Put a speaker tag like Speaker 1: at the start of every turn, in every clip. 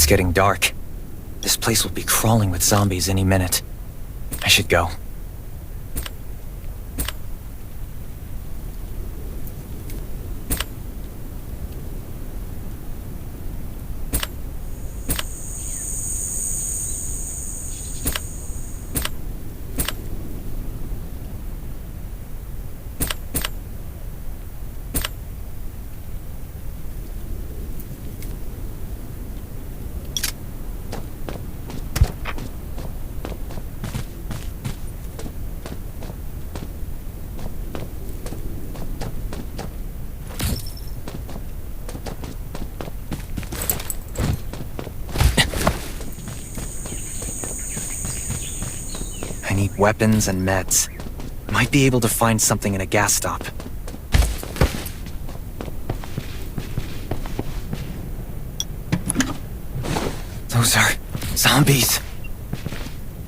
Speaker 1: It's getting dark. This place will be crawling with zombies any minute. I should go. I need weapons and meds. Might be able to find something in a gas stop. Those are zombies.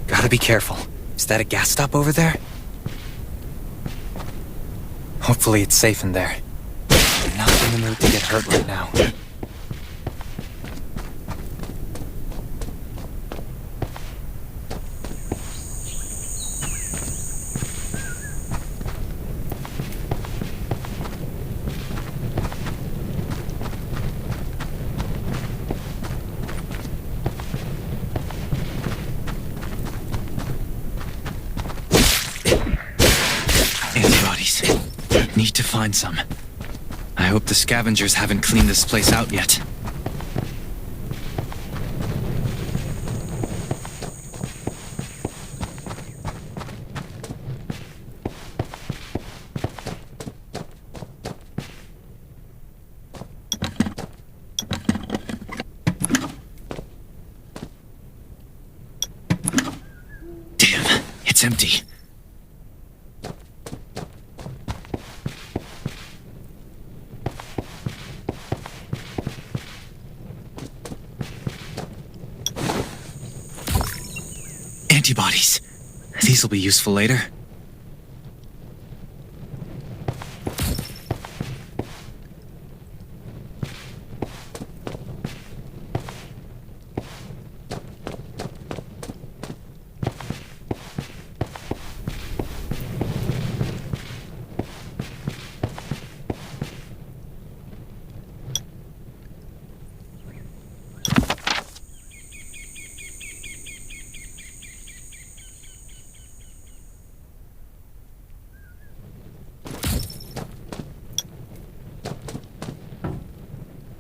Speaker 1: Gotta be careful. Is that a gas stop over there? Hopefully it's safe in there. I'm not in the mood to get hurt right now.
Speaker 2: Antibodies. Need to find some. I hope the scavengers haven't cleaned this place out yet. Damn, it's empty. Antibodies. These will be useful later.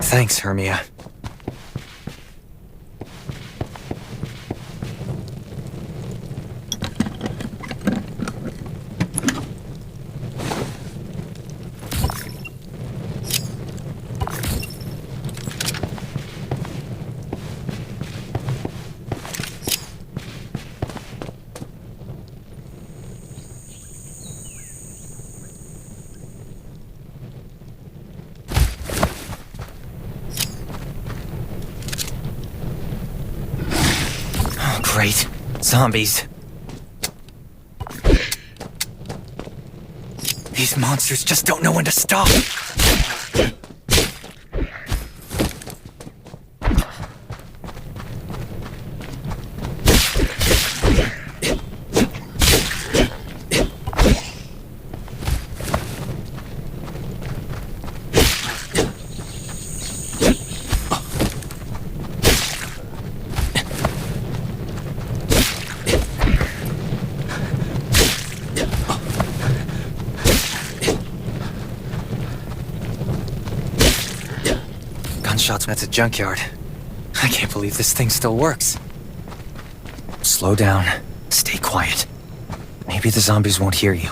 Speaker 1: Thanks, Hermia. Great. Zombies. These monsters just don't know when to stop. Gunshots. That's a junkyard. I can't believe this thing still works. Slow down. Stay quiet. Maybe the zombies won't hear you.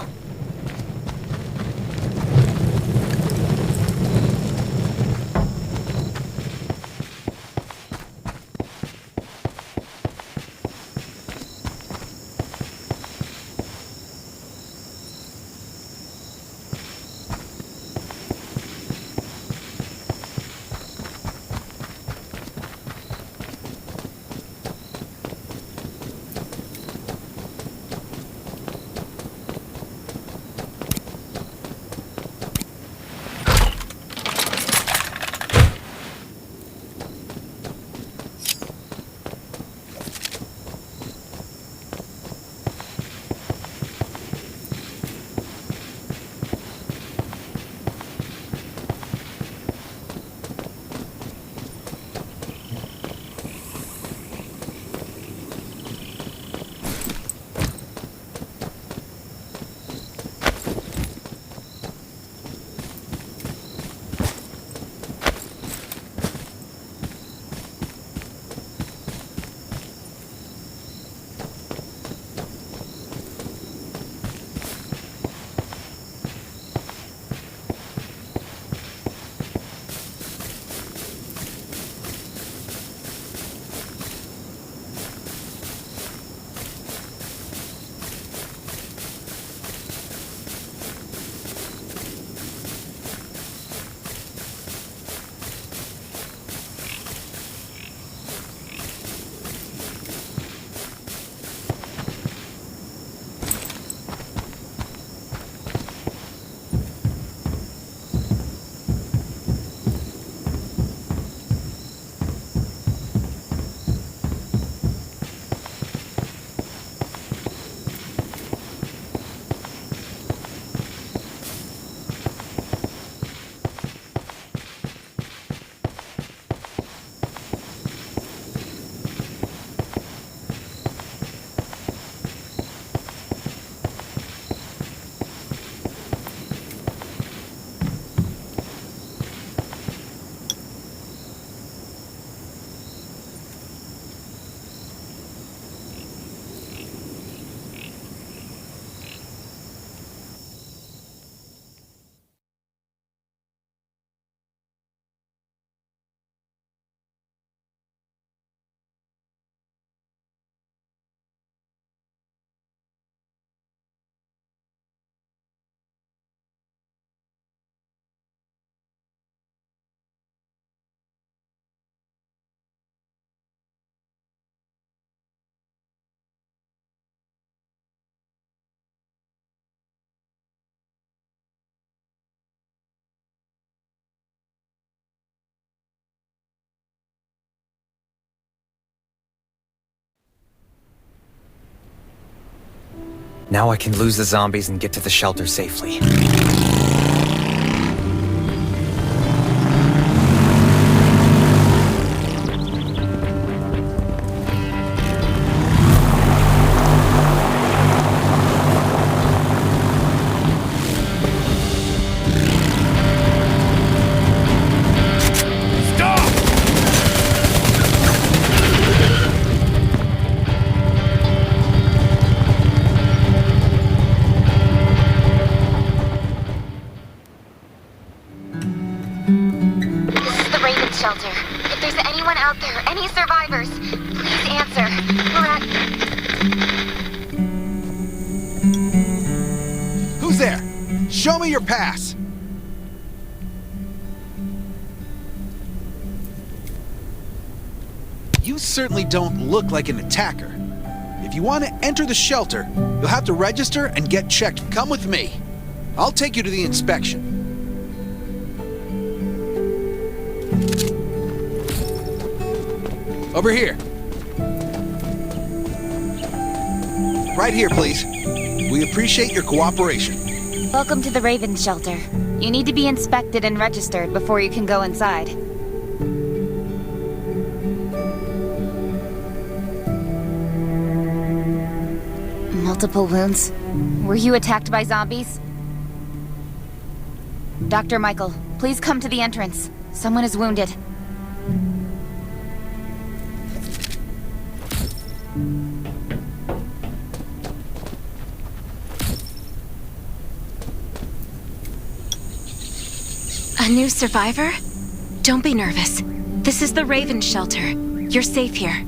Speaker 1: Now I can lose the zombies and get to the shelter safely.
Speaker 3: Shelter. If there's anyone out there, any survivors, please answer. We're at...
Speaker 4: Who's there? Show me your pass! You certainly don't look like an attacker. If you want to enter the shelter, you'll have to register and get checked. Come with me. I'll take you to the inspection. Over here. Right here, please. We appreciate your cooperation.
Speaker 3: Welcome to the Raven Shelter. You need to be inspected and registered before you can go inside. Multiple wounds. Were you attacked by zombies? Dr. Michael, please come to the entrance. Someone is wounded.
Speaker 5: A new survivor? Don't be nervous. This is the Raven Shelter. You're safe here.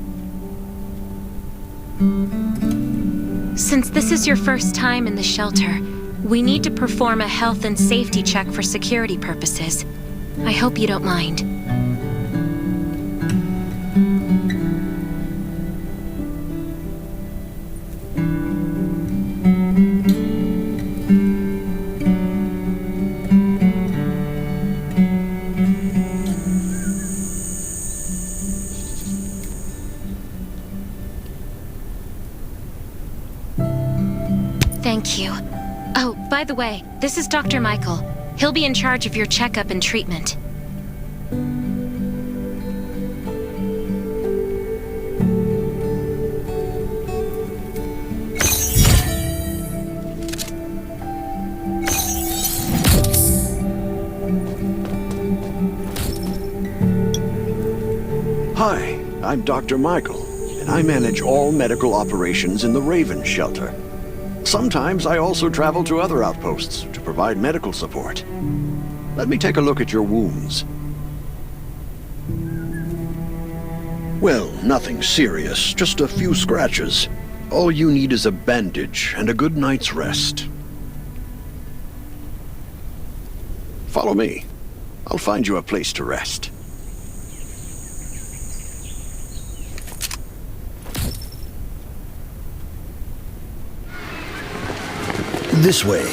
Speaker 5: Since this is your first time in the shelter, we need to perform a health and safety check for security purposes. I hope you don't mind. Thank you. Oh, by the way, this is Dr. Michael. He'll be in charge of your checkup and treatment.
Speaker 6: Hi, I'm Dr. Michael, and I manage all medical operations in the Raven Shelter. Sometimes I also travel to other outposts to provide medical support. Let me take a look at your wounds. Well, nothing serious, just a few scratches. All you need is a bandage and a good night's rest. Follow me. I'll find you a place to rest. This way.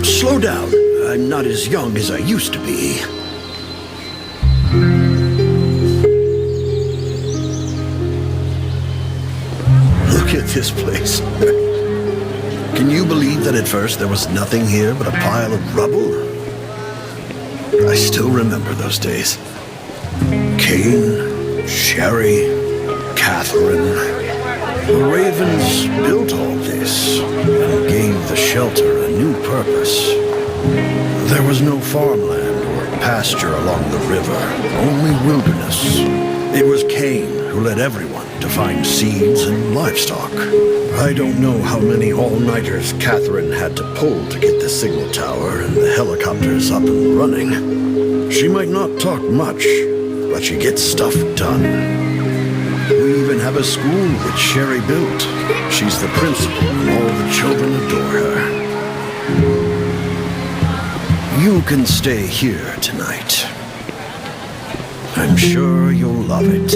Speaker 6: Slow down. I'm not as young as I used to be. Look at this place. Can you believe that at first there was nothing here but a pile of rubble? I still remember those days. Kane, Sherry, Catherine. The Ravens built all this and gave the shelter a new purpose. There was no farmland or pasture along the river, only wilderness. It was Kane who led everyone to find seeds and livestock. I don't know how many all-nighters Catherine had to pull to get the signal tower and the helicopters up and running. She might not talk much, but she gets stuff done. We even have a school which Sherry built. She's the principal and all the children adore her. You can stay here tonight. I'm sure you'll love it.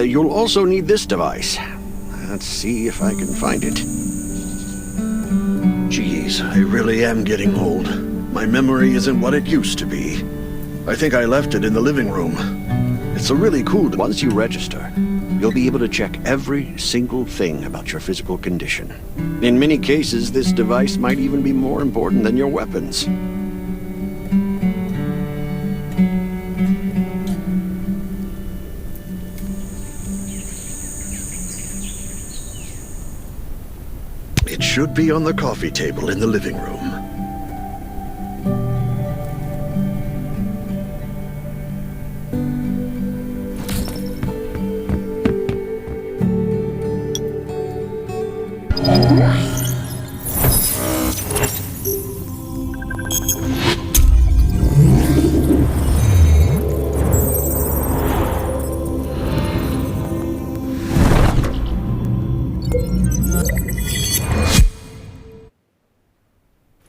Speaker 6: You'll also need this device. Let's see if I can find it. Geez, Geez, I really am getting old. My memory isn't what it used to be. I think I left it in the living room. It's a really cool...
Speaker 7: Once you register, you'll be able to check every single thing about your physical condition. In many cases, this device might even be more important than your weapons.
Speaker 6: It should be on the coffee table in the living room.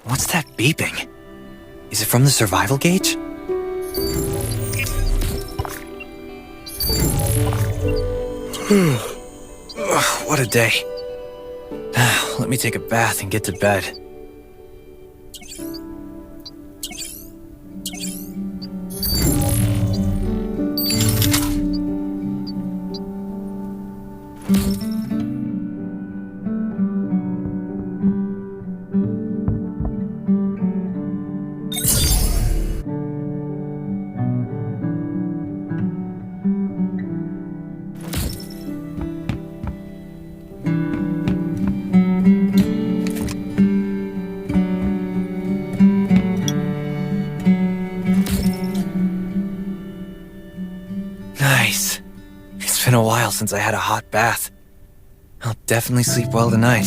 Speaker 1: What's that beeping? Is it from the survival gauge? Ugh, what a day. Let me take a bath and get to bed. Nice. It's been a while since I had a hot bath. I'll definitely sleep well tonight.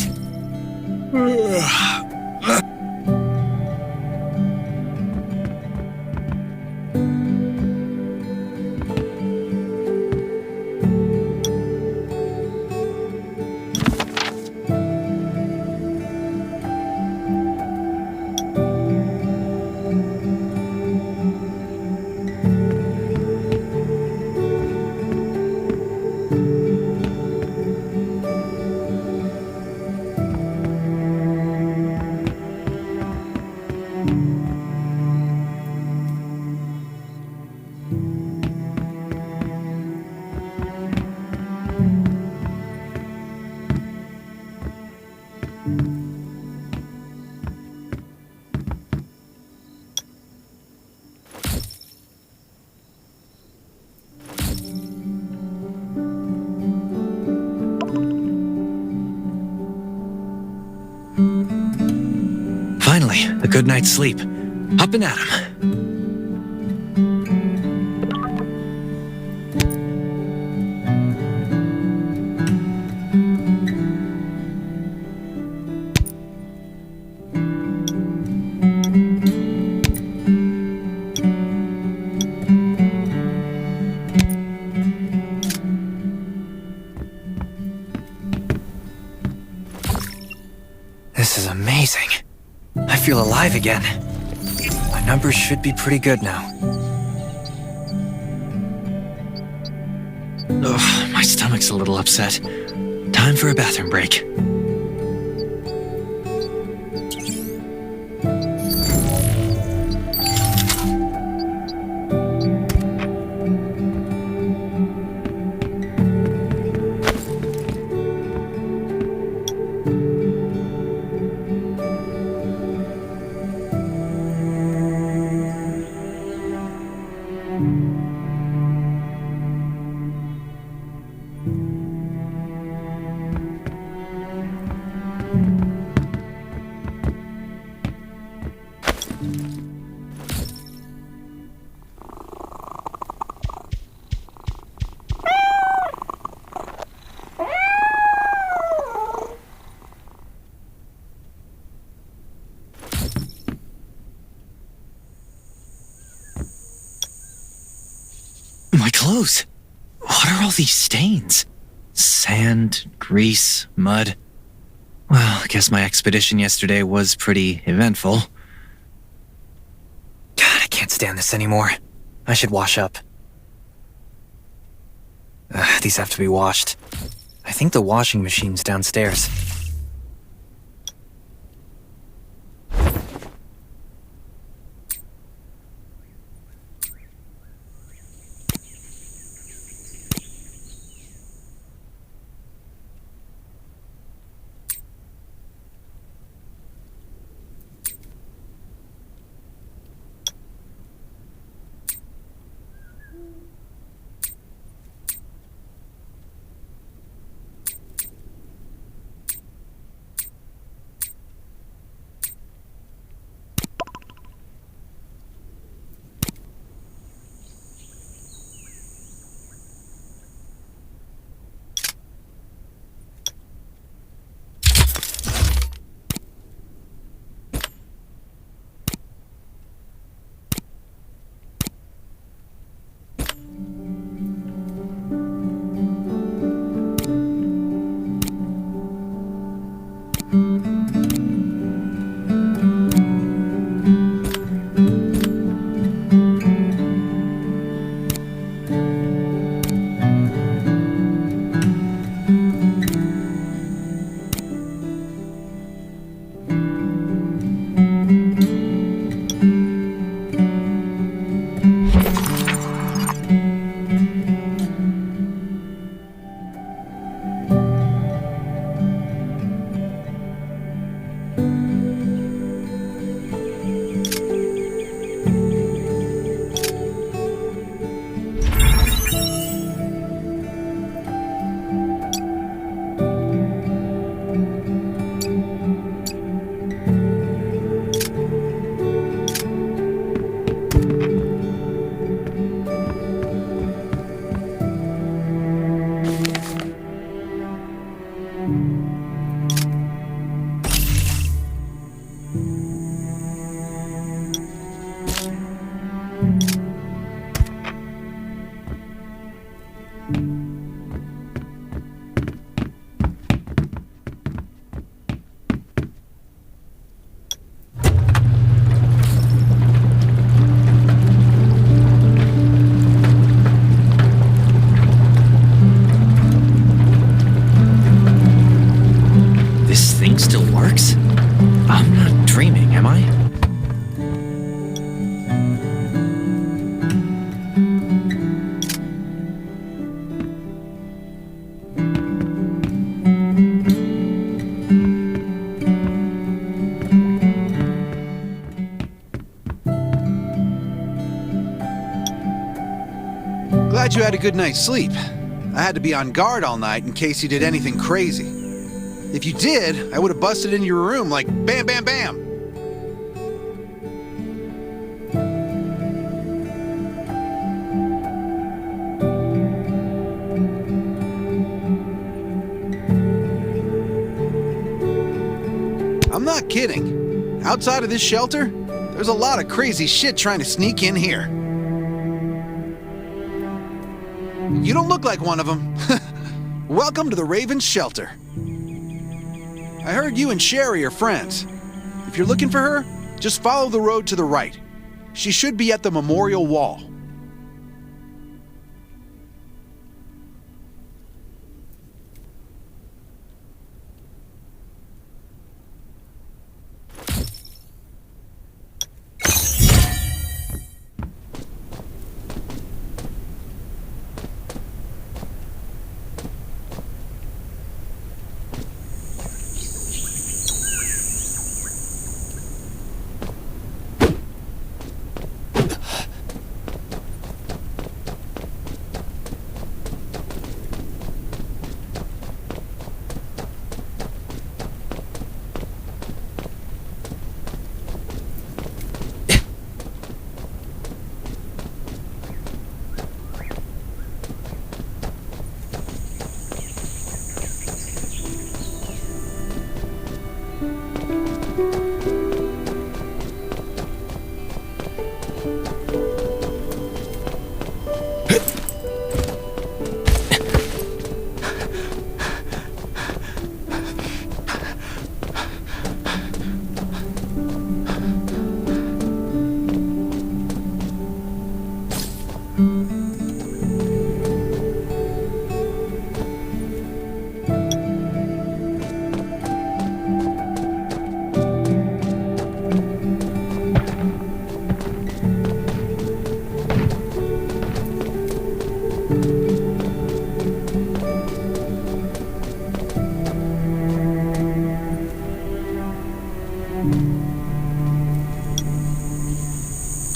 Speaker 1: Finally, a good night's sleep. Up and at 'em. This is amazing. I feel alive again. My numbers should be pretty good now. Ugh, my stomach's a little upset. Time for a bathroom break. My clothes. What are all these stains? Sand, grease, mud. Well, I guess my expedition yesterday was pretty eventful. God, I can't stand this anymore. I should wash up. These have to be washed. I think the washing machine's downstairs.
Speaker 4: Glad you had a good night's sleep. I had to be on guard all night in case you did anything crazy. If you did, I would have busted in your room like bam, bam, bam. I'm not kidding. Outside of this shelter, there's a lot of crazy shit trying to sneak in here. You don't look like one of them. Welcome to the Raven's shelter. I heard you and Sherry are friends. If you're looking for her, just follow the road to the right. She should be at the memorial wall.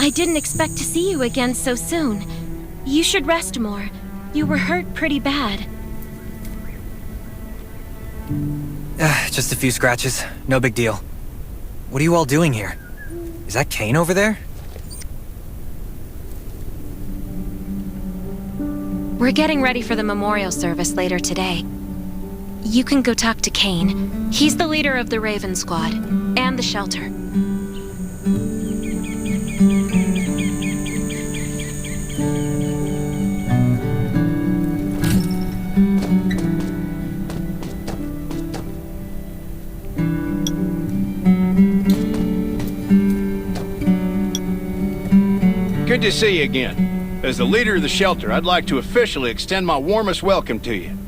Speaker 5: I didn't expect to see you again so soon. You should rest more. You were hurt pretty bad.
Speaker 1: Just a few scratches. No big deal. What are you all doing here? Is that Kane over there?
Speaker 5: We're getting ready for the memorial service later today. You can go talk to Kane. He's the leader of the Raven Squad and the shelter.
Speaker 8: Good to see you again. As the leader of the shelter, I'd like to officially extend my warmest welcome to you.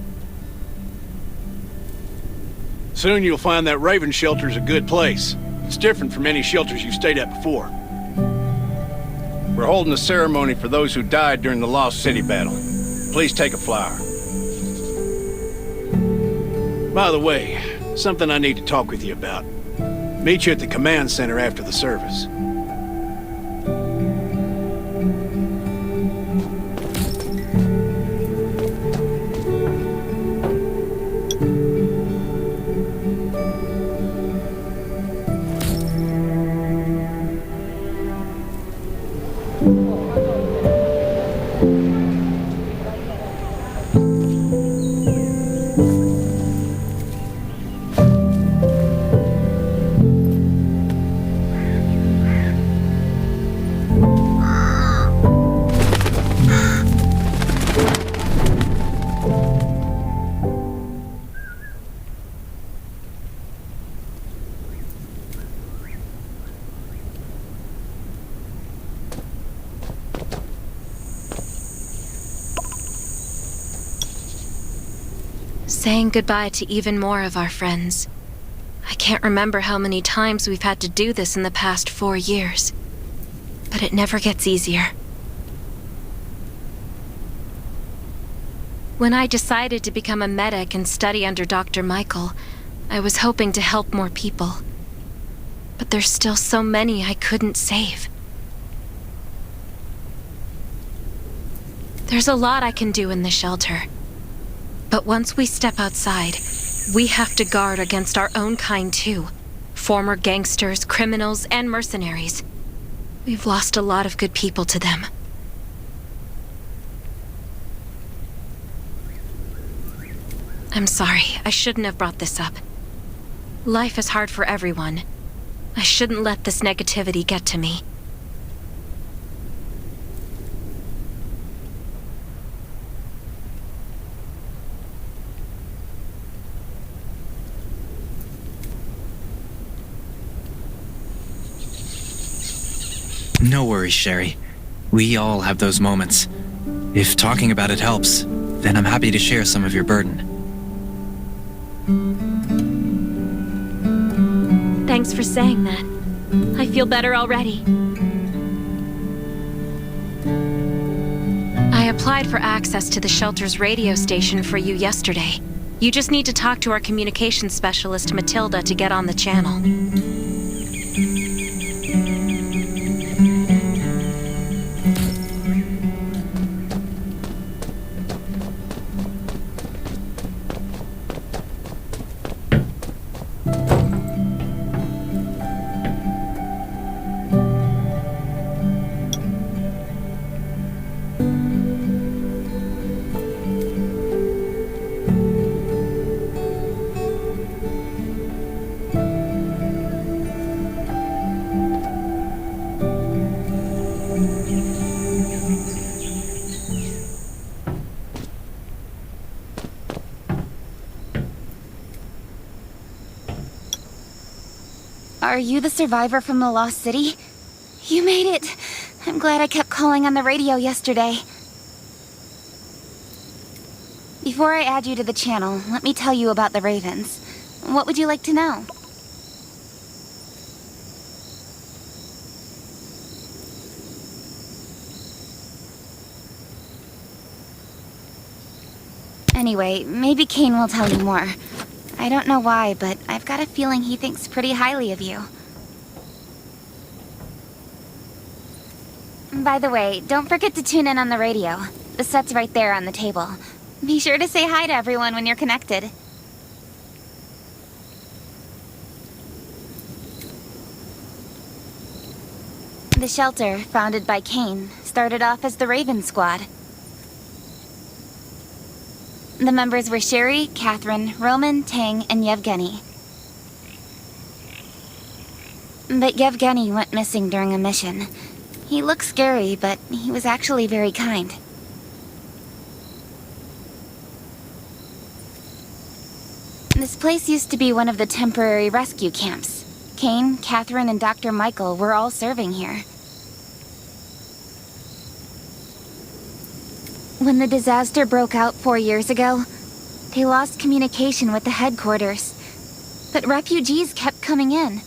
Speaker 8: Soon you'll find that Raven shelter's a good place. It's different from any shelters you've stayed at before. We're holding a ceremony for those who died during the Lost City battle. Please take a flower. By the way, something I need to talk with you about. Meet you at the command center after the service.
Speaker 5: Saying goodbye to even more of our friends. I can't remember how many times we've had to do this in the past 4 years. But it never gets easier. When I decided to become a medic and study under Dr. Michael, I was hoping to help more people. But there's still so many I couldn't save. There's a lot I can do in the shelter. But once we step outside, we have to guard against our own kind too. Former gangsters, criminals, and mercenaries. We've lost a lot of good people to them. I'm sorry, I shouldn't have brought this up. Life is hard for everyone. I shouldn't let this negativity get to me.
Speaker 2: No worries, Sherry. We all have those moments. If talking about it helps, then I'm happy to share some of your burden.
Speaker 5: Thanks for saying that. I feel better already. I applied for access to the shelter's radio station for you yesterday. You just need to talk to our communications specialist, Matilda, to get on the channel.
Speaker 3: Are you the survivor from the Lost City? You made it! I'm glad I kept calling on the radio yesterday. Before I add you to the channel, let me tell you about the Ravens. What would you like to know? Anyway, maybe Kane will tell you more. I don't know why, but I've got a feeling he thinks pretty highly of you. By the way, don't forget to tune in on the radio. The set's right there on the table. Be sure to say hi to everyone when you're connected. The shelter, founded by Kane, started off as the Raven Squad. The members were Sherry, Catherine, Roman, Tang, and Yevgeny. But Yevgeny went missing during a mission. He looked scary, but he was actually very kind. This place used to be one of the temporary rescue camps. Kane, Catherine, and Dr. Michael were all serving here. When the disaster broke out 4 years ago, they lost communication with the headquarters. But refugees kept coming in.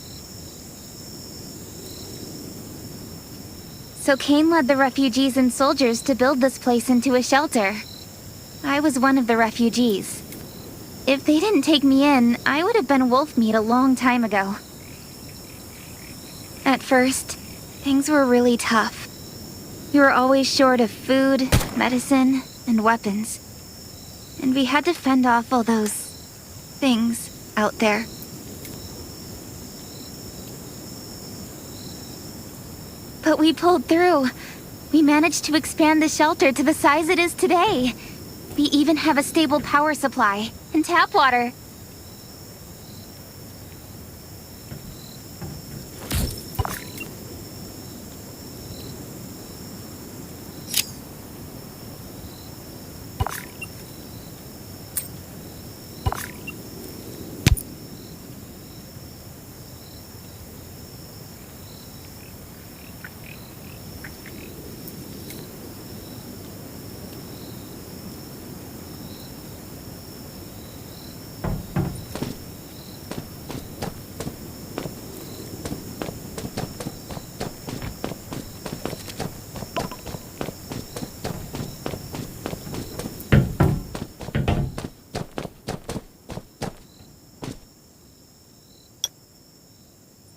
Speaker 3: So Kane led the refugees and soldiers to build this place into a shelter. I was one of the refugees. If they didn't take me in, I would have been wolf meat a long time ago. At first, things were really tough. We were always short of food, medicine, and weapons. And we had to fend off all those things out there. But we pulled through. We managed to expand the shelter to the size it is today. We even have a stable power supply and tap water.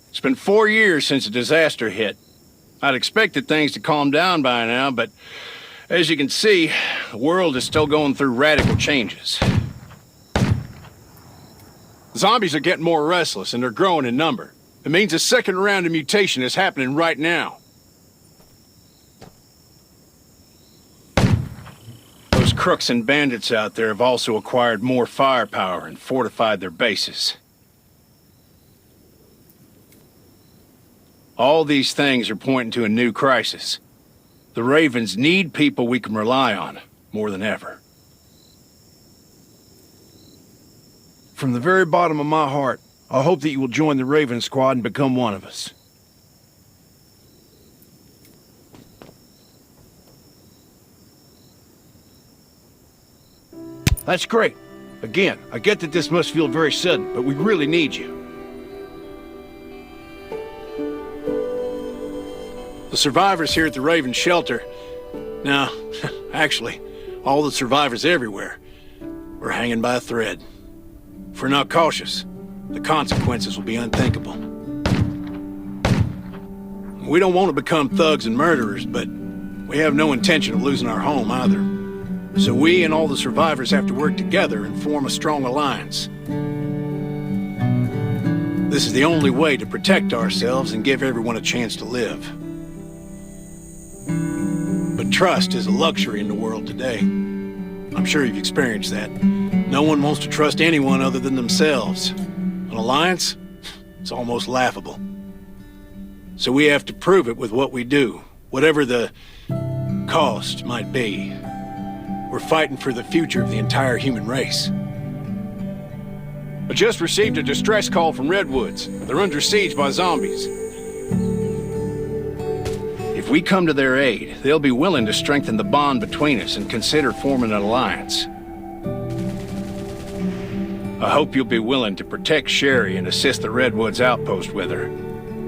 Speaker 8: It's been 4 years since the disaster hit. I'd expected things to calm down by now, but As you can see, the world is still going through radical changes. Zombies are getting more restless and they're growing in number. It means a second round of mutation is happening right now. Those crooks and bandits out there have also acquired more firepower and fortified their bases. All these things are pointing to a new crisis. The Ravens need people we can rely on, more than ever.
Speaker 9: From the very bottom of my heart, I hope that you will join the Raven Squad and become one of us. That's great. Again, I get that this must feel very sudden, but we really need you.
Speaker 8: The survivors here at the Raven Shelter... No, actually, all the survivors everywhere were hanging by a thread. If we're not cautious, the consequences will be unthinkable. We don't want to become thugs and murderers, but we have no intention of losing our home either. So we and all the survivors have to work together and form a strong alliance. This is the only way to protect ourselves and give everyone a chance to live. But trust is a luxury in the world today. I'm sure you've experienced that. No one wants to trust anyone other than themselves. An alliance? It's almost laughable. So we have to prove it with what we do, whatever the cost might be. We're fighting for the future of the entire human race. I just received a distress call from Redwoods. They're under siege by zombies. If we come to their aid, they'll be willing to strengthen the bond between us and consider forming an alliance. I hope you'll be willing to protect Sherry and assist the Redwoods outpost with her.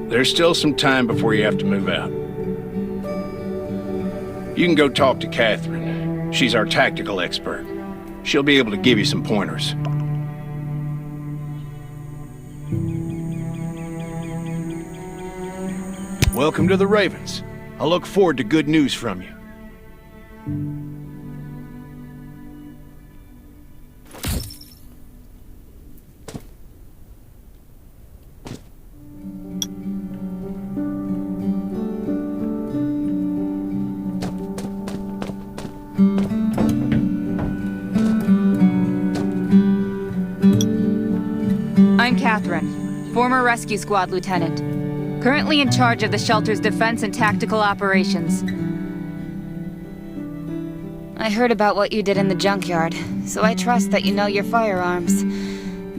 Speaker 8: There's still some time before you have to move out. You can go talk to Catherine. She's our tactical expert. She'll be able to give you some pointers.
Speaker 9: Welcome to the Ravens. I look forward to good news from you.
Speaker 10: I'm Catherine, former rescue squad lieutenant. Currently in charge of the shelter's defense and tactical operations.
Speaker 3: I heard about what you did in the junkyard, so I trust that you know your firearms.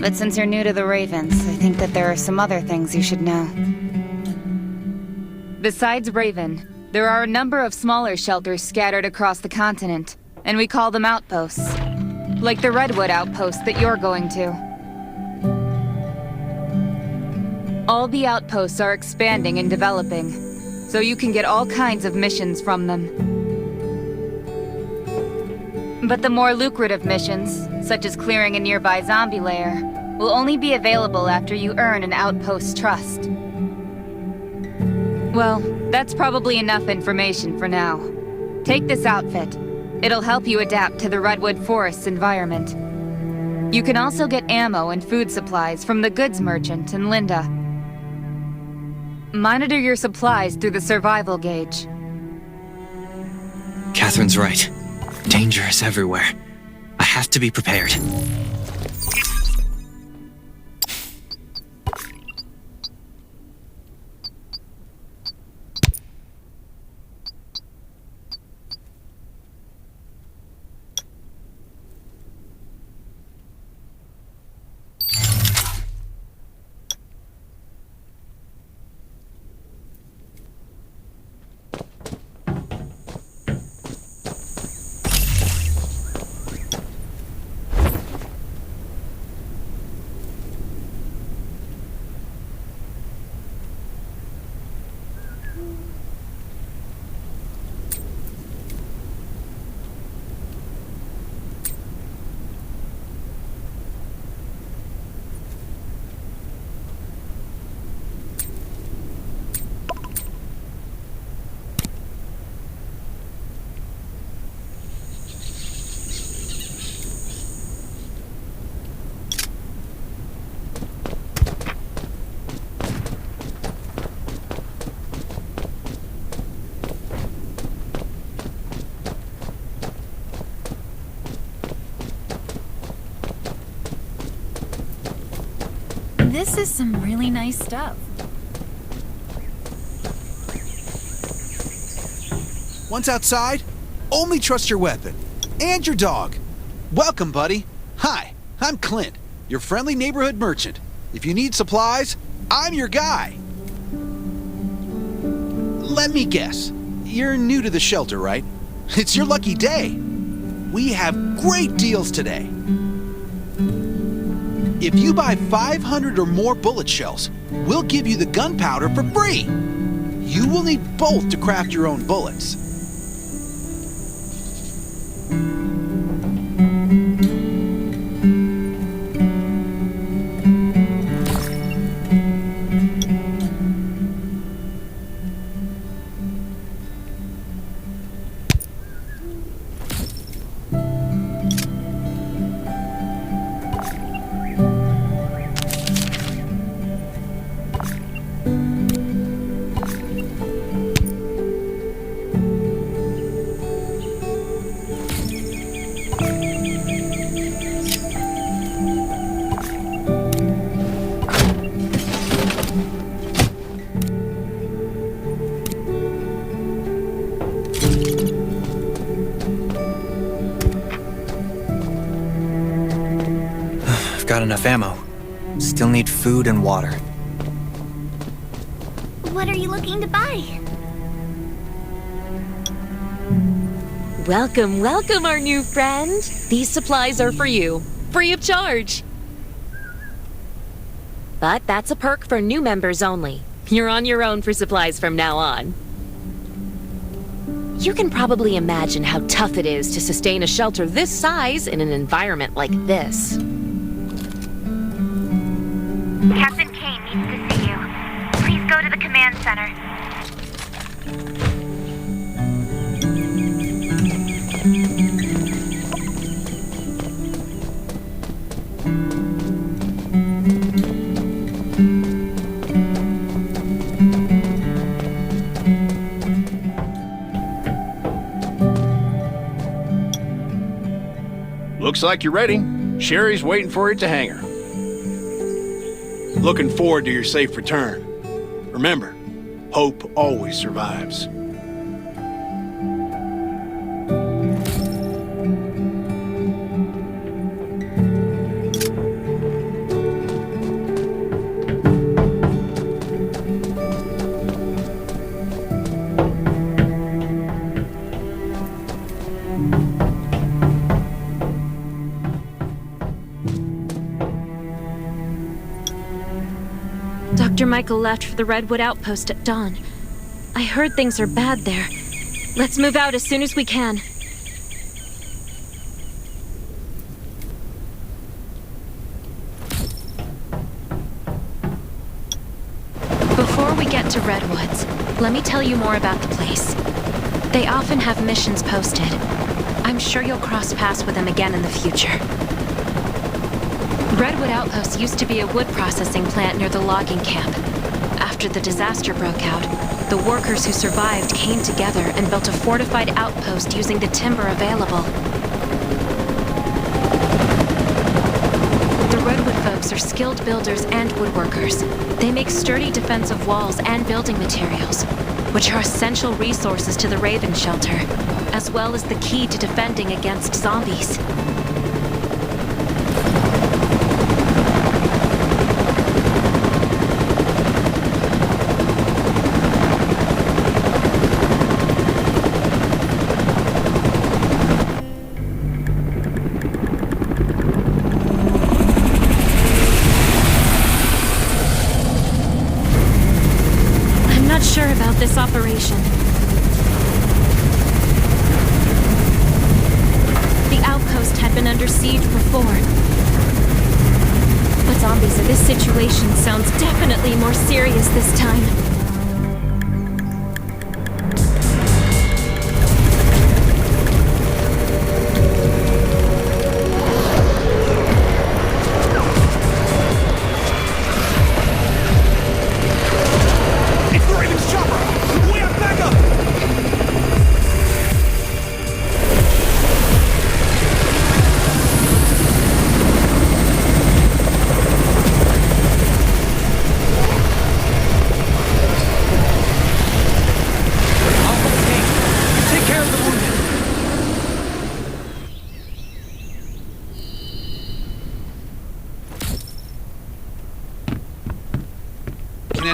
Speaker 3: But since you're new to the Ravens, I think that there are some other things you should know.
Speaker 10: Besides Raven, there are a number of smaller shelters scattered across the continent, and we call them outposts. Like the Redwood outpost that you're going to. All the outposts are expanding and developing, so you can get all kinds of missions from them. But the more lucrative missions, such as clearing a nearby zombie lair, will only be available after you earn an outpost's trust. Well, that's probably enough information for now. Take this outfit. It'll help you adapt to the Redwood Forest's environment. You can also get ammo and food supplies from the goods merchant in Linda. Monitor your supplies through the survival gauge.
Speaker 2: Catherine's right. Danger is everywhere. I have to be prepared.
Speaker 11: This is some really nice stuff.
Speaker 4: Once outside, only trust your weapon. And your dog. Welcome, buddy. Hi, I'm Clint, your friendly neighborhood merchant. If you need supplies, I'm your guy. Let me guess. You're new to the shelter, right? It's your lucky day. We have great deals today. If you buy 500 or more bullet shells, we'll give you the gunpowder for free. You will need both to craft your own bullets.
Speaker 1: Got enough ammo. Still need food and water.
Speaker 3: What are you looking to buy?
Speaker 12: Welcome, welcome, our new friend. These supplies are for you, free of charge. But that's a perk for new members only. You're on your own for supplies from now on. You can probably imagine how tough it is to sustain a shelter this size in an environment like this.
Speaker 3: Captain Kane needs to see you. Please go to the command center.
Speaker 8: Looks like you're ready. Sherry's waiting for you at the hangar. Looking forward to your safe return. Remember, hope always survives.
Speaker 5: Dr. Michael left for the Redwood outpost at dawn. I heard things are bad there. Let's move out as soon as we can. Before we get to Redwoods, let me tell you more about the place. They often have missions posted. I'm sure you'll cross paths with them again in the future. Redwood Outpost used to be a wood processing plant near the logging camp. After the disaster broke out, the workers who survived came together and built a fortified outpost using the timber available. The Redwood folks are skilled builders and woodworkers. They make sturdy defensive walls and building materials, which are essential resources to the Raven Shelter, as well as the key to defending against zombies. This operation. The outpost had been under siege before. But zombies in this situation sounds definitely more serious this time.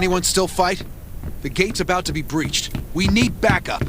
Speaker 4: anyone still fight? The gate's about to be breached. We need backup.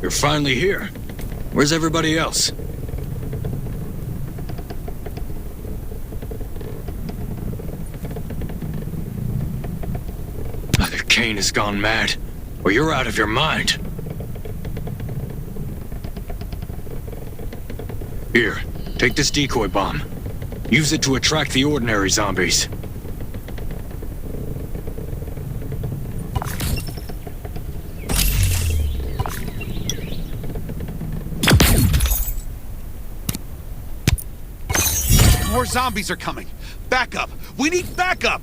Speaker 13: You're finally here. Where's everybody else? Either Kane has gone mad, or you're out of your mind. Here, take this decoy bomb. Use it to attract the ordinary zombies.
Speaker 4: More zombies are coming. Backup! We need backup!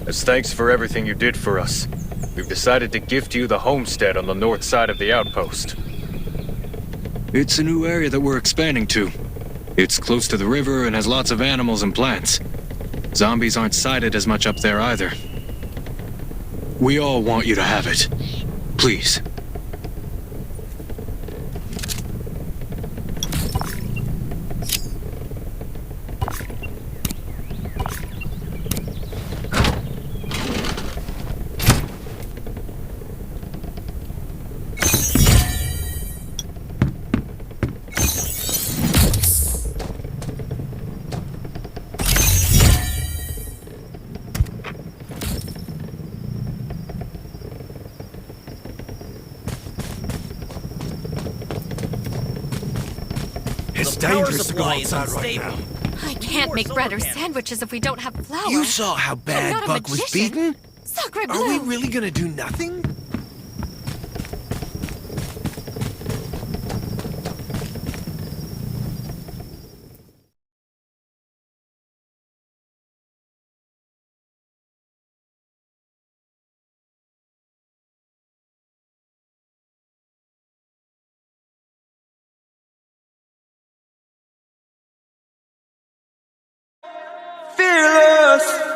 Speaker 14: As thanks for everything you did for us, we've decided to gift you the homestead on the north side of the outpost.
Speaker 13: It's a new area that we're expanding to. It's close to the river and has lots of animals and plants. Zombies aren't sighted as much up there either. We all want you to have it. Please.
Speaker 6: It's dangerous to go outside right now.
Speaker 5: I can't make bread or sandwiches if we don't have flour.
Speaker 6: You saw how bad Buck was beaten?
Speaker 5: Sacre
Speaker 6: Are we
Speaker 5: bleu!
Speaker 6: really gonna do nothing?
Speaker 15: Fearless.